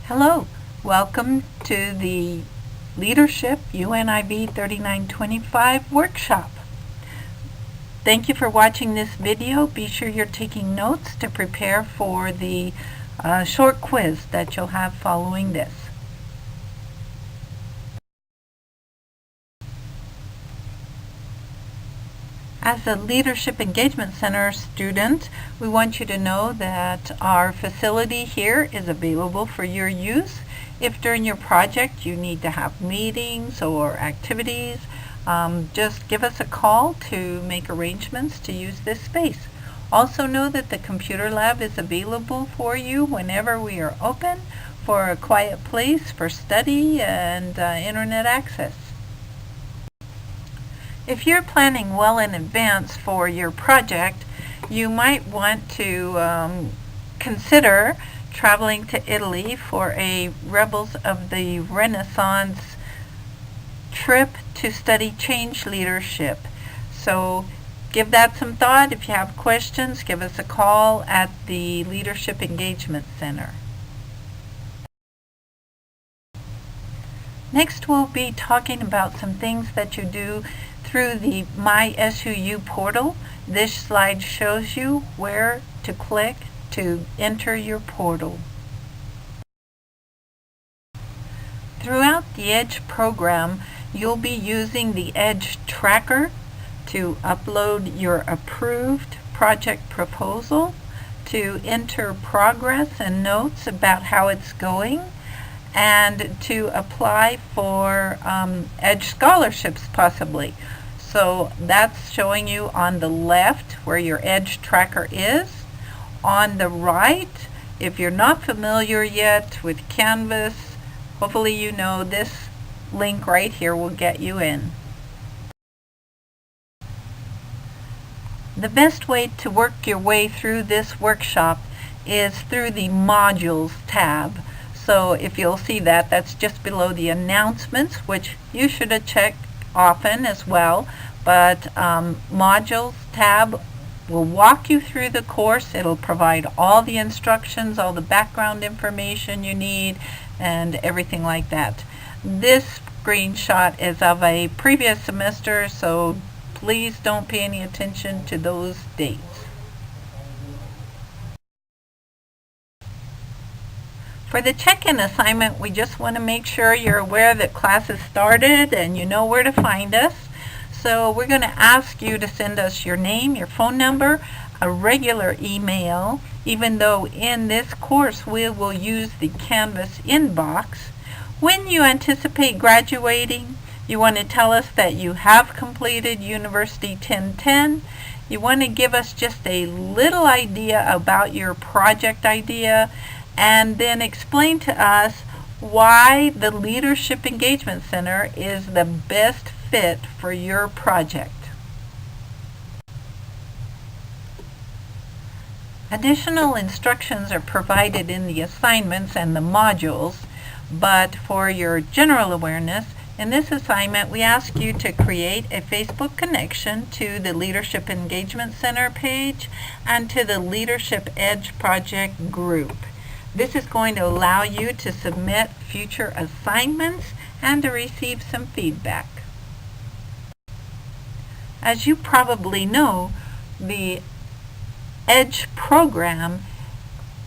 Hello, welcome to the Leadership UNIV 3925 workshop. Thank you for watching this video. Be sure you're taking notes to prepare for the short quiz that you'll have following this. As a Leadership Engagement Center student, we want you to know that our facility here is available for your use. If during your project you need to have meetings or activities, just give us a call to make arrangements to use this space. Also know that the computer lab is available for you whenever we are open for a quiet place for study and internet access. If you're planning well in advance for your project, you might want to consider traveling to Italy for a Rebels of the Renaissance trip to study change leadership. So give that some thought. If you have questions, give us a call at the Leadership Engagement Center. Next, we'll be talking about some things that you do through the MySUU portal. This slide shows you where to click to enter your portal. Throughout the EDGE program, you'll be using the EDGE tracker to upload your approved project proposal, to enter progress and notes about how it's going, and to apply for EDGE scholarships possibly. So that's showing you on the left where your EDGE tracker is. On the right, if you're not familiar yet with Canvas, hopefully you know this link right here will get you in. The best way to work your way through this workshop is through the Modules tab. So if you'll see that, that's just below the announcements, which you should have checked often as well. But Modules tab will walk you through the course. It'll provide all the instructions, all the background information you need, and everything like that. This screenshot is of a previous semester, so please don't pay any attention to those dates. For the check-in assignment, we just want to make sure you're aware that class has started and you know where to find us. So we're going to ask you to send us your name, your phone number, a regular email, even though in this course we will use the Canvas inbox. When you anticipate graduating, you want to tell us that you have completed University 1010. You want to give us just a little idea about your project idea, and then explain to us why the Leadership Engagement Center is the best fit for your project. Additional instructions are provided in the assignments and the modules, but for your general awareness, in this assignment we ask you to create a Facebook connection to the Leadership Engagement Center page and to the Leadership EDGE project group. This is going to allow you to submit future assignments and to receive some feedback. As you probably know, the EDGE program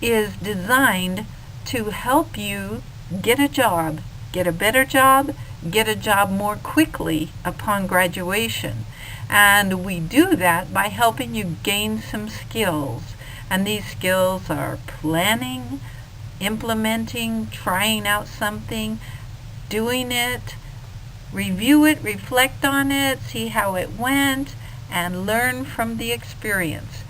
is designed to help you get a job, get a better job, get a job more quickly upon graduation. And we do that by helping you gain some skills. And these skills are planning, implementing, trying out something, doing it, review it, reflect on it, see how it went, and learn from the experience.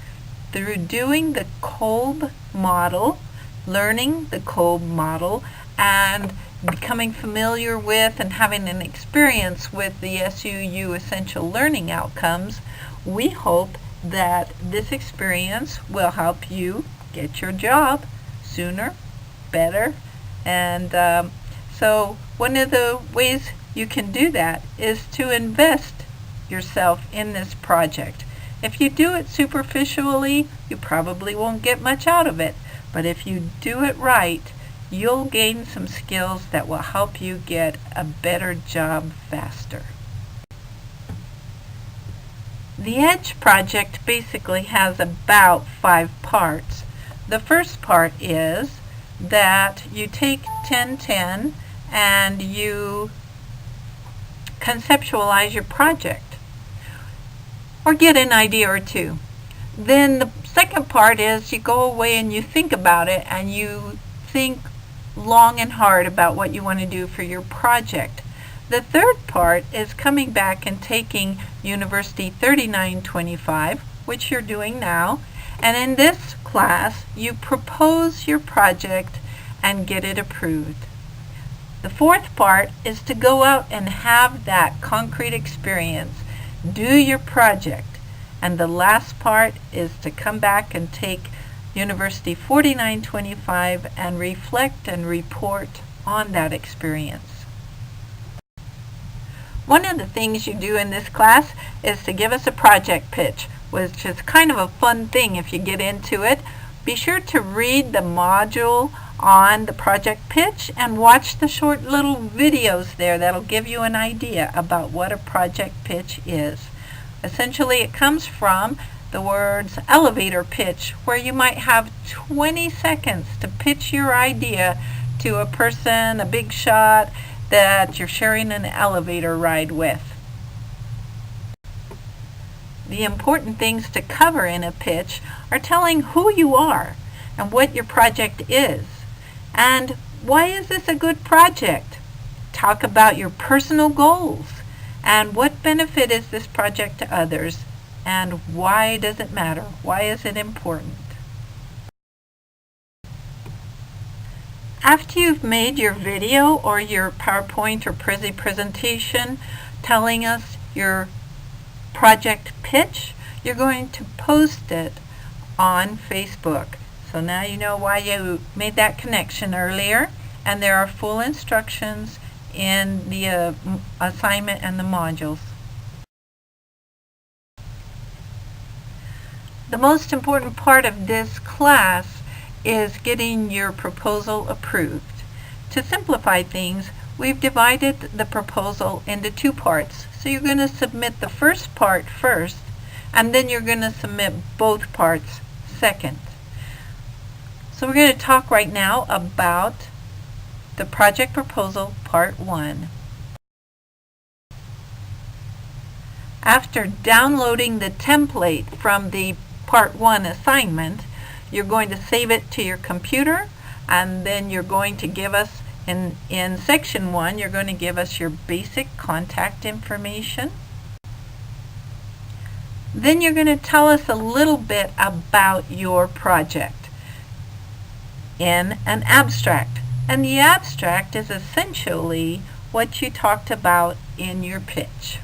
Through doing the Kolb model, learning the Kolb model, and becoming familiar with and having an experience with the SUU Essential Learning Outcomes, we hope that this experience will help you get your job sooner, better. And so one of the ways you can do that is to invest yourself in this project. If you do it superficially, you probably won't get much out of it. But if you do it right, you'll gain some skills that will help you get a better job faster. The EDGE project basically has about 5 parts. The first part is that you take 10-10 and you conceptualize your project or get an idea or two. Then the second part is you go away and you think about it and you think long and hard about what you want to do for your project. The third part is coming back and taking University 3925, which you're doing now, and in this class you propose your project and get it approved. The fourth part is to go out and have that concrete experience, do your project, and the last part is to come back and take University 4925 and reflect and report on that experience. One of the things you do in this class is to give us a project pitch, which is kind of a fun thing if you get into it. Be sure to read the module on the project pitch and watch the short little videos there that'll give you an idea about what a project pitch is. Essentially, it comes from the words elevator pitch, where you might have 20 seconds to pitch your idea to a person, a big shot, that you're sharing an elevator ride with. The important things to cover in a pitch are telling who you are and what your project is and why is this a good project. Talk about your personal goals and what benefit is this project to others and why does it matter? Why is it important? After you've made your video or your PowerPoint or Prezi presentation telling us your project pitch, you're going to post it on Facebook. So now you know why you made that connection earlier, and there are full instructions in the assignment and the modules. The most important part of this class is getting your proposal approved. To simplify things, we've divided the proposal into 2 parts. So you're going to submit the first part first, and then you're going to submit both parts second. So we're going to talk right now about the project proposal part 1. After downloading the template from the part 1 assignment, you're going to save it to your computer, and then you're going to give us, in section 1, you're going to give us your basic contact information. Then you're going to tell us a little bit about your project in an abstract. And the abstract is essentially what you talked about in your pitch.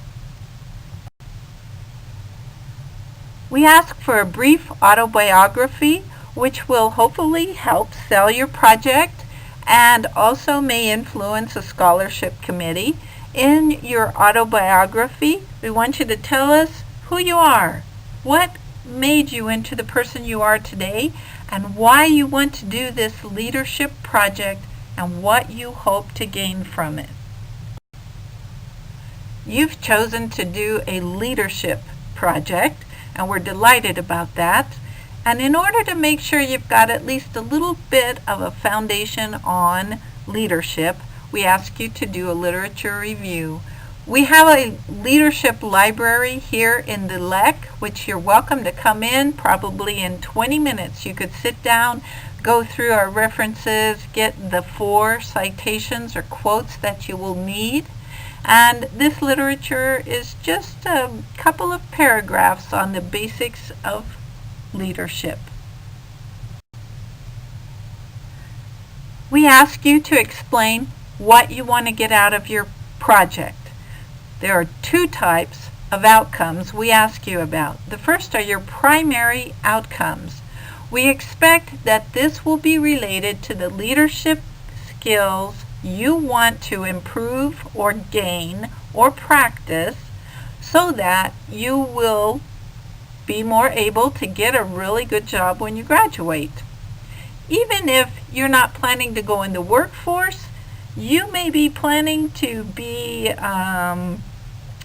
We ask for a brief autobiography, which will hopefully help sell your project and also may influence a scholarship committee. In your autobiography, we want you to tell us who you are, what made you into the person you are today, and why you want to do this leadership project and what you hope to gain from it. You've chosen to do a leadership project, and we're delighted about that. And in order to make sure you've got at least a little bit of a foundation on leadership, we ask you to do a literature review. We have a leadership library here in the LEC, which you're welcome to come in. Probably in 20 minutes you could sit down, go through our references, get the 4 citations or quotes that you will need. And this literature is just a couple of paragraphs on the basics of leadership. We ask you to explain what you want to get out of your project. There are 2 types of outcomes we ask you about. The first are your primary outcomes. We expect that this will be related to the leadership skills you want to improve or gain or practice so that you will be more able to get a really good job when you graduate. even if you're not planning to go in the workforce, you may be planning to be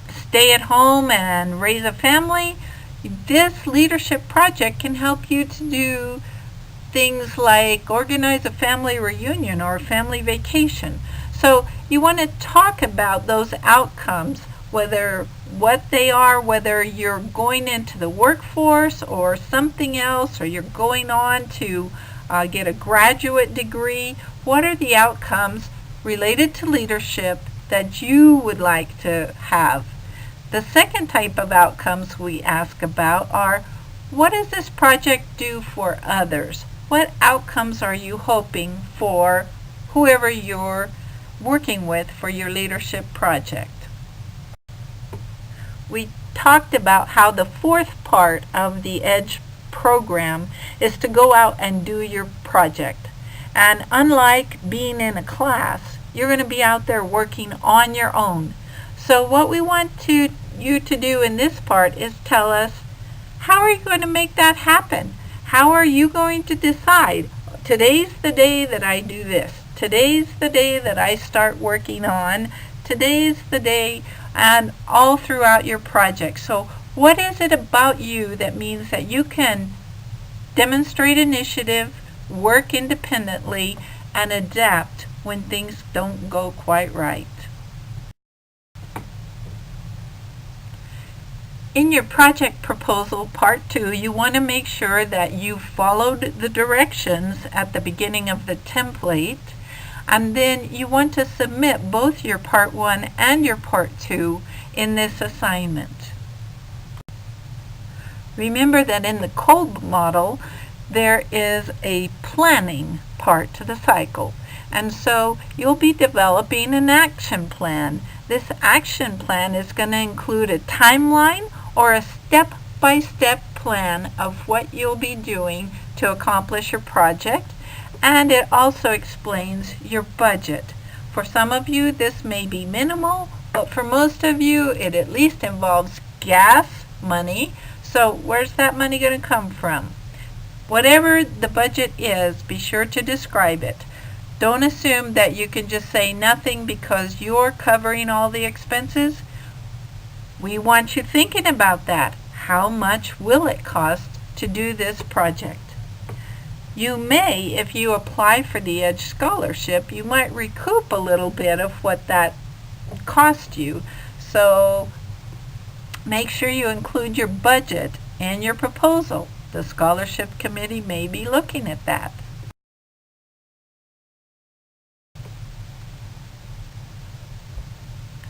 stay at home and raise a family. This leadership project can help you to do things like organize a family reunion or a family vacation. So you want to talk about those outcomes, whether what they are, whether you're going into the workforce or something else, or you're going on to get a graduate degree. What are the outcomes related to leadership that you would like to have? The second type of outcomes we ask about are, what does this project do for others? What outcomes are you hoping for whoever you're working with for your leadership project? We talked about how the fourth part of the EDGE program is to go out and do your project. And unlike being in a class, you're going to be out there working on your own. So what we want you to do in this part is tell us, how are you going to make that happen? How are you going to decide, today's the day that I do this, today's the day that I start working on, today's the day, and all throughout your project. So what is it about you that means that you can demonstrate initiative, work independently, and adapt when things don't go quite right? In your project proposal, part 2, you want to make sure that you followed the directions at the beginning of the template, and then you want to submit both your part 1 and your part 2 in this assignment. Remember that in the Kolb model, there is a planning part to the cycle, and so you'll be developing an action plan. This action plan is going to include a timeline or a step-by-step plan of what you'll be doing to accomplish your project, and it also explains your budget. For some of you, this may be minimal, but for most of you, it at least involves gas money. So where's that money going to come from? Whatever the budget is, be sure to describe it. Don't assume that you can just say nothing because you're covering all the expenses. We want you thinking about that. How much will it cost to do this project? You may, if you apply for the EDGE scholarship, you might recoup a little bit of what that cost you. So make sure you include your budget in your proposal. The scholarship committee may be looking at that.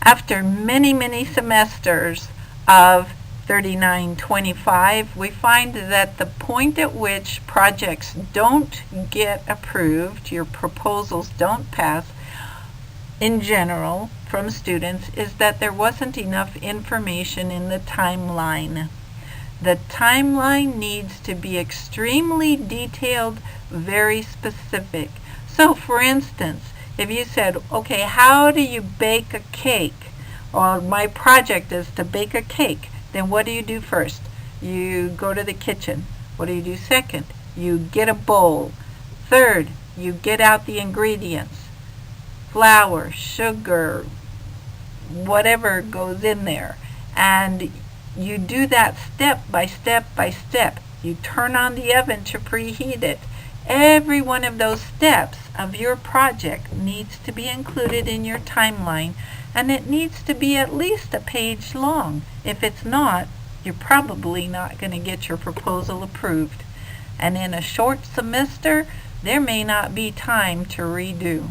After many semesters of 3925, we find that the point at which projects don't get approved, your proposals don't pass in general from students, is that there wasn't enough information in the timeline. The timeline needs to be extremely detailed, very specific. So for instance, if you said, okay, how do you bake a cake? Or my project is to bake a cake. Then what do you do first? You go to the kitchen. What do you do second? You get a bowl. Third, you get out the ingredients. Flour, sugar, whatever goes in there. And you do that step by step by step. You turn on the oven to preheat it. Every one of those steps of your project needs to be included in your timeline, and it needs to be at least a page long. If it's not, you're probably not going to get your proposal approved. And in a short semester, there may not be time to redo.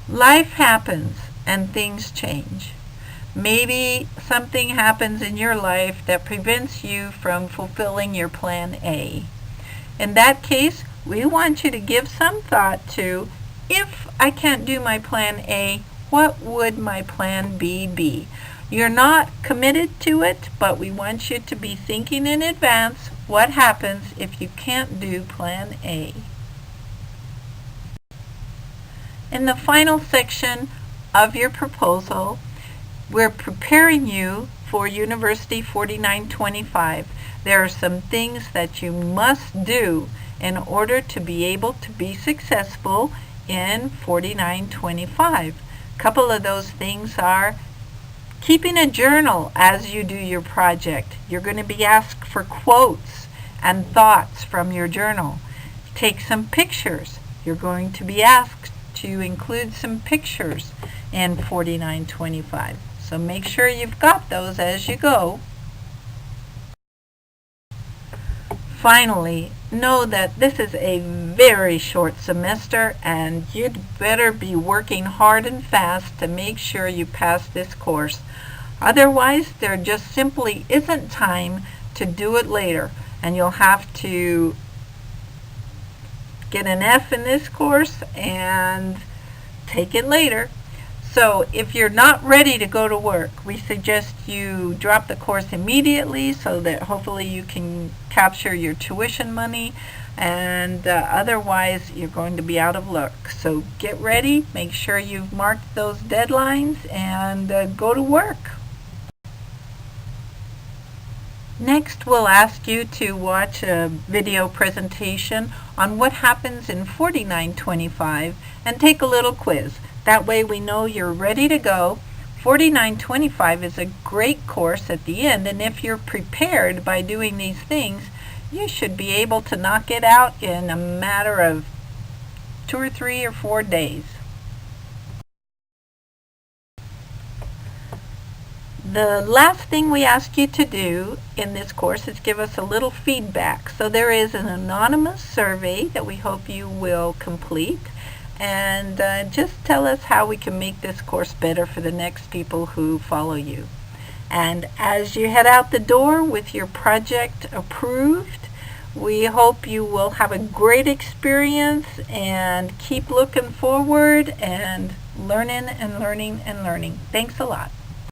Life happens and things change. Maybe something happens in your life that prevents you from fulfilling your plan A. In that case, we want you to give some thought to, if I can't do my plan A, what would my plan B be? You're not committed to it, but we want you to be thinking in advance what happens if you can't do plan A. In the final section of your proposal, we're preparing you for University 4925. There are some things that you must do in order to be able to be successful in 4925. A couple of those things are keeping a journal as you do your project. You're going to be asked for quotes and thoughts from your journal. Take some pictures. You're going to be asked to include some pictures in 4925. So make sure you've got those as you go. Finally, know that this is a very short semester and you'd better be working hard and fast to make sure you pass this course. Otherwise, there just simply isn't time to do it later, and you'll have to get an F in this course and take it later. So if you're not ready to go to work, we suggest you drop the course immediately so that hopefully you can capture your tuition money, and otherwise you're going to be out of luck. So get ready, make sure you've marked those deadlines, and go to work. Next, we'll ask you to watch a video presentation on what happens in 4925 and take a little quiz. That way we know you're ready to go. 4925 is a great course at the end, and if you're prepared by doing these things, you should be able to knock it out in a matter of 2 or 3 or 4 days. The last thing we ask you to do in this course is give us a little feedback. So there is an anonymous survey that we hope you will complete, and just tell us how we can make this course better for the next people who follow you. And as you head out the door with your project approved, we hope you will have a great experience and keep looking forward and learning and learning and learning. Thanks a lot.